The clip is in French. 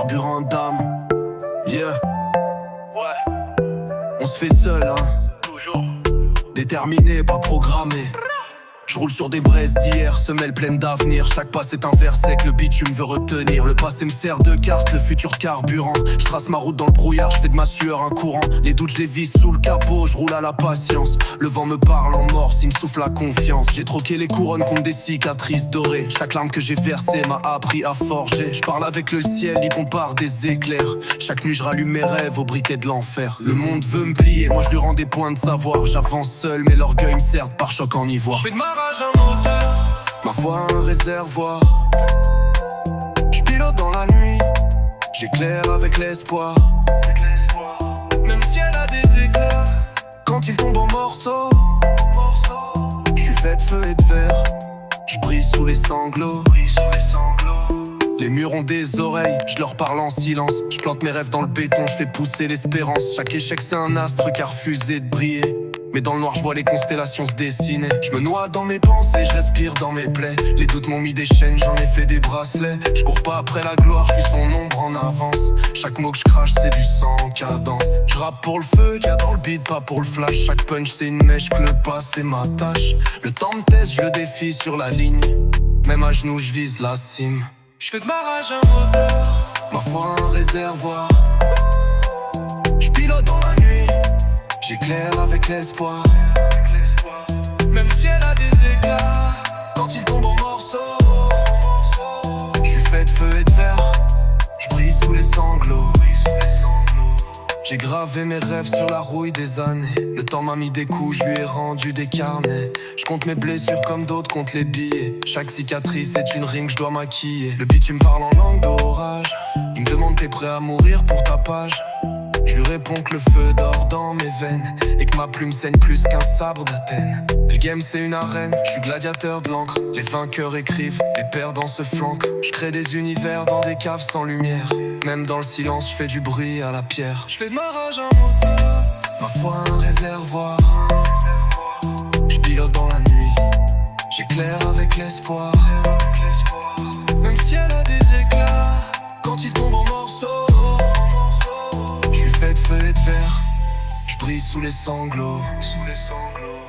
carburant d'âme. Yeah, Ouais, on se fait seul, hein. toujours. Déterminé, pas programmé. Je roule sur des braises d'hier, semelle pleine d'avenir. Chaque pas c'est un verset que le bitume veut retenir. Le passé me sert de carte, le futur carburant. Je trace ma route dans le brouillard, je fais de ma sueur un courant. Les doutes je les visse sous le capot, je roule à la patience. Le vent me parle en morse, il me souffle la confiance. J'ai troqué les couronnes contre des cicatrices dorées. Chaque larme que j'ai versée m'a appris à forger. Je parle avec le ciel, il compare des éclairs. Chaque nuit je rallume mes rêves au briquet de l'enfer. Le monde veut me plier, moi je lui rends des points de savoir. J'avance seul mais l'orgueil me sert de pare-choc en ivoire. J'fais de ma rage un moteur. Ma foi un réservoir. J'pilote dans la nuit, j'éclaire avec l'espoir. Même si elle a des éclats. Quand il tombe en morceaux, j'suis fait de feu et de verre. J'brise sous les sanglots. Les murs ont des oreilles, je leur parle en silence. Je plante mes rêves dans le béton, je fais pousser l'espérance. Chaque échec c'est un astre qui a refusé de briller. Mais dans le noir je vois les constellations se dessiner. Je me noie dans mes pensées, je respire dans mes plaies. Les doutes m'ont mis des chaînes, j'en ai fait des bracelets. Je cours pas après la gloire, je suis son ombre en avance. Chaque mot que je crache c'est du sang en cadence. Je rappe pour le feu qu'il y a dans le beat, pas pour le flash. Chaque punch c'est une mèche que le pas c'est ma tâche. Le temps me teste, je le défie sur la ligne. Même à genoux je vise la cime. J'fais de ma rage un moteur. Ma foi un réservoir. J'pilote dans la nuit, j'éclaire avec l'espoir. Même si elle a des éclats. Quand il tombe en morceaux, j'suis fait de feu et de verre. J'brise sous les sanglots. J'ai gravé mes rêves sur la rouille des années. Le temps m'a mis des coups, je lui ai rendu des carnets. Je compte mes blessures comme d'autres comptent les billets. Chaque cicatrice est une rime que je dois maquiller. Le bitume parle en langue d'orage. Il me demande t'es prêt à mourir pour ta page. Je lui réponds que le feu dort dans mes veines et que ma plume saigne plus qu'un sabre d'Athènes. Le game c'est une arène, je suis gladiateur de l'encre. Les vainqueurs écrivent, les perdants se flanquent. Je crée des univers dans des caves sans lumière. Même dans le silence, je fais du bruit à la pierre. J'fais de ma rage un moteur. Ma foi un réservoir. Je pilote dans la nuit, j'éclaire avec l'espoir. Même si elle a des éclats. Quand il tombe en morceaux, j'suis fait de feu et de verre. J'brise sous les sanglots. Sous les sanglots.